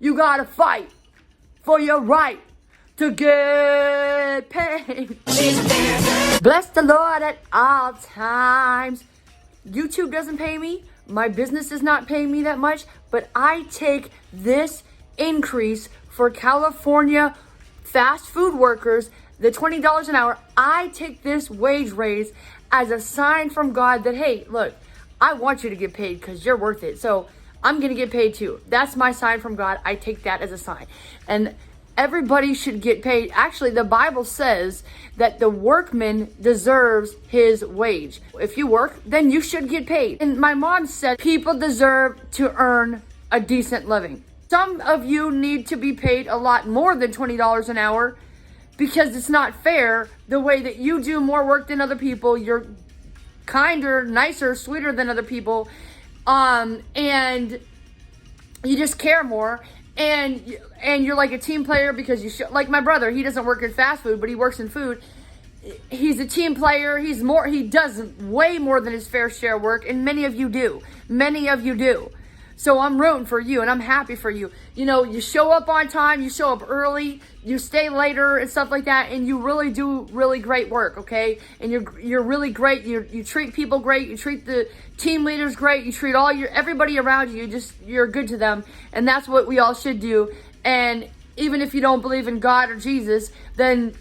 You gotta fight for your right to get paid. Bless the Lord at all times. YouTube doesn't pay me. My business is not paying me that much, but I take this increase for California fast food workers, the $20 an hour. I take this wage raise as a sign from God that, hey, look, I want you to get paid because you're worth it. So I'm going to get paid too. That's my sign from God. I take that as a sign. And everybody should get paid. Actually, the Bible says that the workman deserves his wage. If you work, then you should get paid. And my mom said people deserve to earn a decent living. Some of you need to be paid a lot more than $20 an hour because it's not fair the way that you do more work than other people. You're kinder, nicer, sweeter than other people. And you just care more. And you're like a team player because like my brother, he doesn't work in fast food, but he works in food. He's a team player. He does way more than his fair share of work. And many of you do. So I'm rooting for you and I'm happy for you. You know, you show up on time, you show up early, you stay later and stuff like that. And you really do really great work. Okay. And you're really great. You treat people great. You treat the team leaders great. You treat everybody around you. You're good to them. And that's what we all should do. And even if you don't believe in God or Jesus, then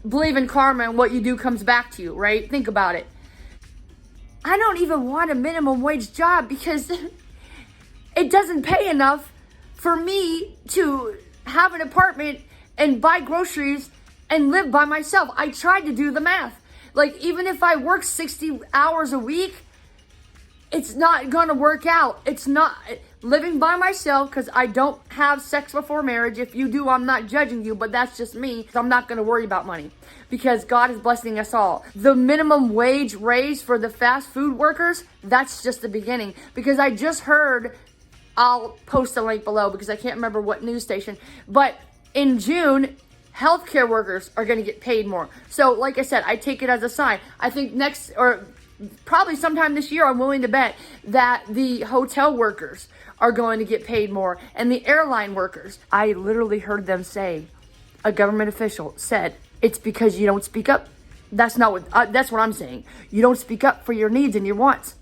believe in karma and what you do comes back to you, right? Think about it. I don't even want a minimum wage job because it doesn't pay enough for me to have an apartment and buy groceries and live by myself. I tried to do the math. Like, even if I work 60 hours a week, it's not going to work out. It's not living by myself because I don't have sex before marriage. If you do, I'm not judging you, but that's just me. I'm not going to worry about money because God is blessing us all. The minimum wage raise for the fast food workers, that's just the beginning. Because I just heard, I'll post a link below because I can't remember what news station, but in June, healthcare workers are going to get paid more. So like I said, I take it as a sign. I think probably sometime this year, I'm willing to bet that the hotel workers are going to get paid more and the airline workers. I literally heard them say, a government official said, it's because you don't speak up. That's what I'm saying. You don't speak up for your needs and your wants.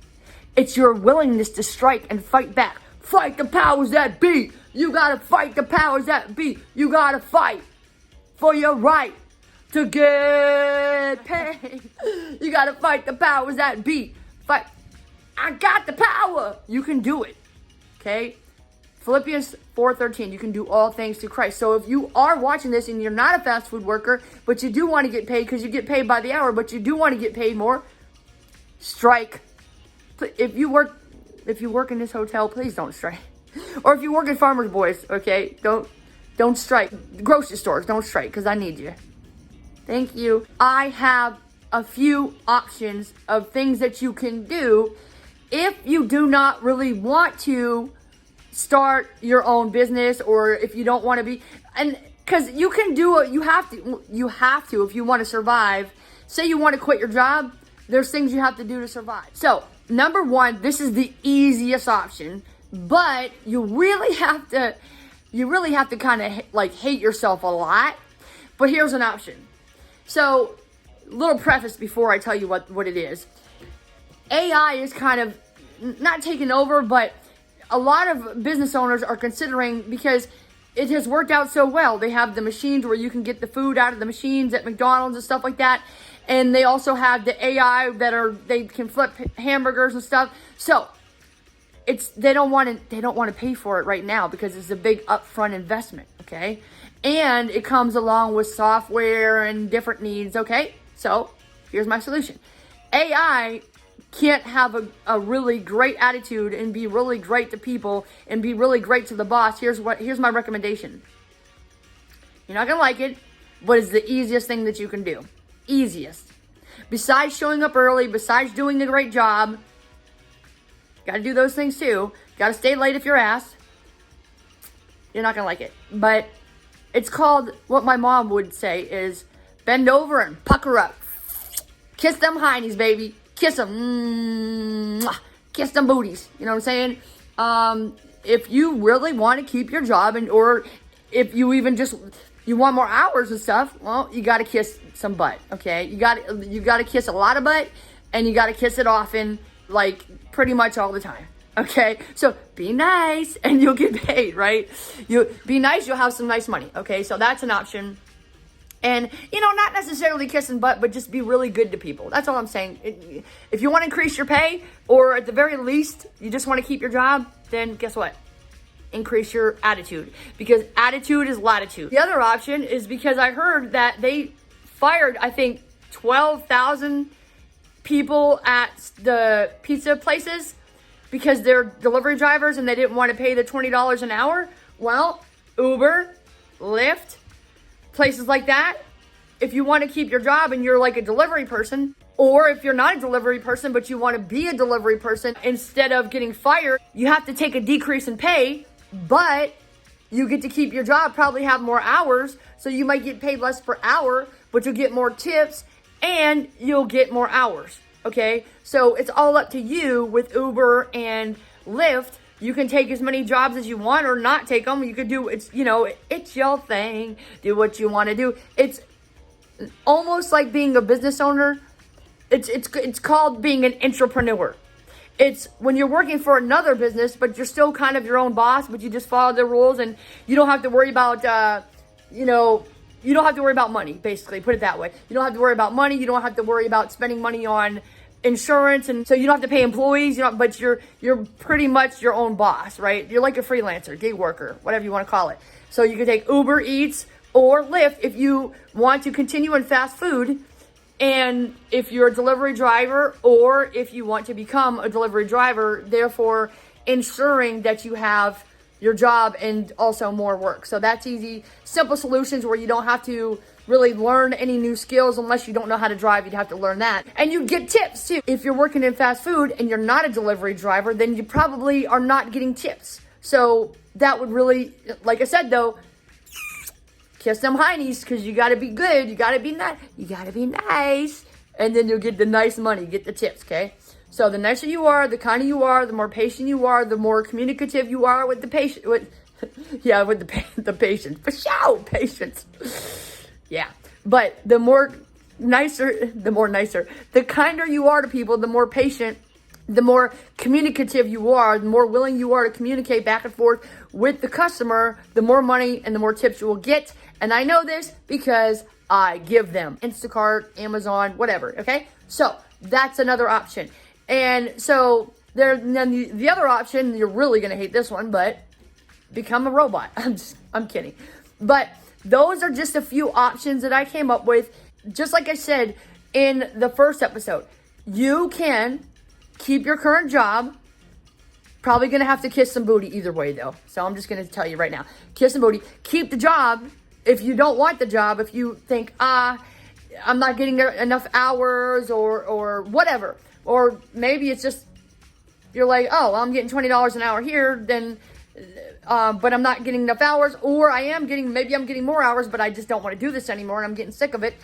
It's your willingness to strike and fight back. Fight the powers that be. You gotta fight the powers that be. You gotta fight for your right to get paid. You gotta fight the powers that be. Fight. I got the power. You can do it. Okay? Philippians 4:13. You can do all things through Christ. So if you are watching this and you're not a fast food worker, but you do want to get paid because you get paid by the hour, but you do want to get paid more, strike. If you work in this hotel, please don't strike. Or if you work at Farmer's Boys, okay, don't strike. Grocery stores, don't strike because I need you. Thank you. I have a few options of things that you can do if you do not really want to start your own business, or if you don't want to be, and because you can do it, you have to if you want to survive. Say you want to quit your job, there's things you have to do to survive. So number one, this is the easiest option, but you really have to kind of like hate yourself a lot. But here's an option. So, little preface before I tell you what it is. AI is kind of not taking over, but a lot of business owners are considering, because it has worked out so well. They have the machines where you can get the food out of the machines at McDonald's and stuff like that. And they also have the AI they can flip hamburgers and stuff. So they don't want to pay for it right now because it's a big upfront investment, okay? And it comes along with software and different needs, okay? So here's my solution. AI can't have a really great attitude and be really great to people and be really great to the boss. Here's my recommendation. You're not gonna like it, but it's the easiest thing that you can do. Easiest. Besides showing up early, besides doing a great job, gotta do those things too. Gotta stay late if you're asked. You're not gonna like it. But it's called, what my mom would say is, bend over and pucker up. Kiss them heinies, baby. Kiss them. Kiss them booties. You know what I'm saying? if you really want to keep your job, and or if you even just you want more hours and stuff, well, you got to kiss some butt, okay? You got to kiss a lot of butt, and you got to kiss it often, like pretty much all the time. Okay, so be nice and you'll get paid, right? You be nice, you'll have some nice money. Okay, so that's an option. And, not necessarily kissing butt, but just be really good to people. That's all I'm saying. If you want to increase your pay, or at the very least, you just want to keep your job, then guess what? Increase your attitude, because attitude is latitude. The other option is because I heard that they fired, I think, 12,000 people at the pizza places because they're delivery drivers and they didn't want to pay the $20 an hour. Well, Uber, Lyft, places like that, if you want to keep your job and you're like a delivery person, or if you're not a delivery person but you want to be a delivery person, instead of getting fired, you have to take a decrease in pay, but you get to keep your job, probably have more hours, so you might get paid less per hour, but you'll get more tips and you'll get more hours. Okay, so it's all up to you with Uber and Lyft. You can take as many jobs as you want or not take them. You could do, it's your thing. Do what you want to do. It's almost like being a business owner. It's called being an entrepreneur. It's when you're working for another business, but you're still kind of your own boss, but you just follow the rules and you don't have to worry about, you don't have to worry about money, basically, put it that way. You don't have to worry about money. You don't have to worry about spending money on insurance, and so you don't have to pay employees, but you're pretty much your own boss, right? You're like a freelancer, gig worker, whatever you want to call it. So you can take Uber Eats or Lyft if you want to continue in fast food, and if you're a delivery driver, or if you want to become a delivery driver, therefore ensuring that you have your job and also more work. So that's easy, simple solutions where you don't have to really learn any new skills unless you don't know how to drive. You'd have to learn that. And you get tips too. If you're working in fast food and you're not a delivery driver, then you probably are not getting tips. So that would really, like I said though, kiss them heinies, because you got to be good. You got to be nice. You got to be nice. And then you'll get the nice money, get the tips, okay? So the nicer you are, the kinder you are, the more patient you are, the more communicative you are with the patient. With the patient. For sure, patience. Yeah. But the kinder you are to people, the more patient, the more communicative you are, the more willing you are to communicate back and forth with the customer, the more money and the more tips you will get. And I know this because I give them. Instacart, Amazon, whatever, okay? So that's another option. And so then the other option, you're really going to hate this one, but become a robot. I'm kidding. But those are just a few options that I came up with. Just like I said in the first episode, you can keep your current job. Probably going to have to kiss some booty either way though. So I'm just going to tell you right now, kiss some booty. Keep the job if you don't want the job. If you think, I'm not getting enough hours or whatever. Or maybe it's just, you're like, oh, I'm getting $20 an hour here, then, but I'm not getting enough hours. Or maybe I'm getting more hours, but I just don't want to do this anymore and I'm getting sick of it.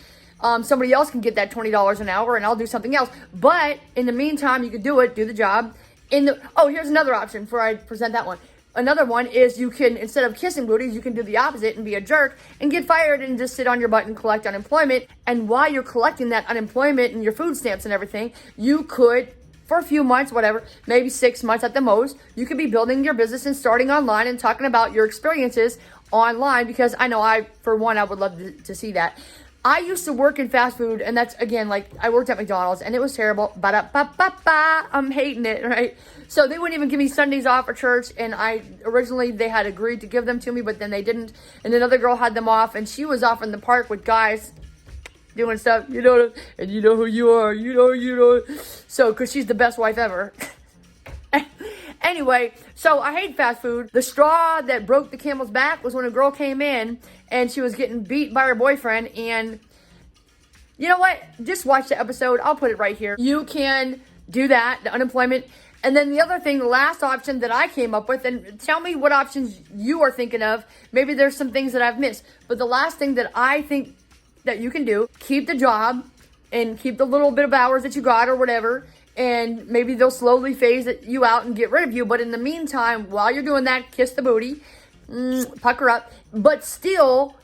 Somebody else can get that $20 an hour and I'll do something else. But in the meantime, you could do the job. Here's another option before I present that one. Another one is you can, instead of kissing booties, you can do the opposite and be a jerk and get fired and just sit on your butt and collect unemployment. And while you're collecting that unemployment and your food stamps and everything, you could, for a few months, whatever, maybe 6 months at the most, you could be building your business and starting online and talking about your experiences online, because I know I would love to see that. I used to work in fast food, and that's, again, like, I worked at McDonald's, and it was terrible. Ba-da-ba-ba-ba. I'm hating it, right? So they wouldn't even give me Sundays off for church, and originally they had agreed to give them to me, but then they didn't. And another girl had them off, and she was off in the park with guys doing stuff, and you know who you are, So, because she's the best wife ever. Anyway, so I hate fast food. The straw that broke the camel's back was when a girl came in and she was getting beat by her boyfriend. And you know what? Just watch the episode. I'll put it right here. You can do that, the unemployment. And then the other thing, the last option that I came up with, and tell me what options you are thinking of. Maybe there's some things that I've missed. But the last thing that I think that you can do, keep the job and keep the little bit of hours that you got or whatever, and maybe they'll slowly phase you out and get rid of you. But in the meantime, while you're doing that, kiss the booty, pucker up. But still,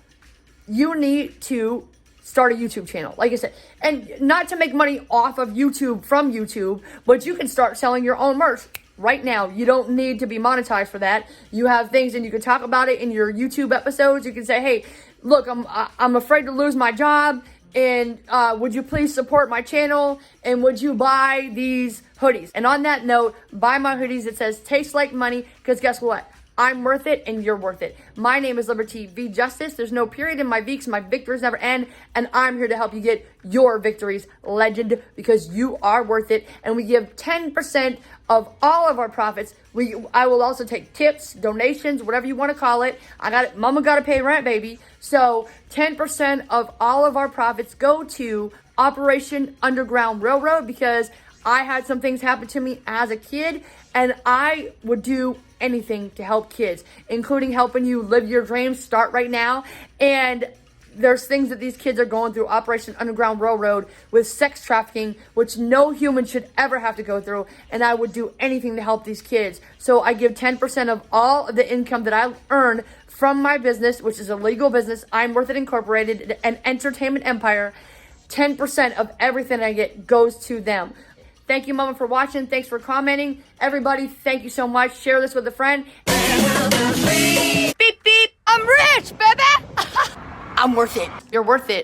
you need to start a YouTube channel, like I said, and not to make money off of YouTube from YouTube, but you can start selling your own merch right now. You don't need to be monetized for that. You have things, and you can talk about it in your YouTube episodes. You can say, hey, look, I'm afraid to lose my job, and would you please support my channel, and would you buy these hoodies? And on that note, buy my hoodies. It says taste like money, because guess what? I'm worth it, and you're worth it. My name is Liberty V Justice. There's no period in my V, because my victories never end, and I'm here to help you get your victories, legend, because you are worth it. And we give 10% of all of our profits. I will also take tips, donations, whatever you want to call it. Mama got to pay rent, baby. So 10% of all of our profits go to Operation Underground Railroad, because I had some things happen to me as a kid, and I would do anything to help kids, including helping you live your dreams. Start right now. And there's things that these kids are going through, Operation Underground Railroad, with sex trafficking, which no human should ever have to go through. And I would do anything to help these kids. So I give 10% of all of the income that I earn from my business, which is a legal business. I'm Worth It Incorporated, an entertainment empire. 10% of everything I get goes to them. Thank you, Mama, for watching. Thanks for commenting. Everybody, thank you so much. Share this with a friend. Beep, beep. I'm rich, baby. I'm worth it. You're worth it.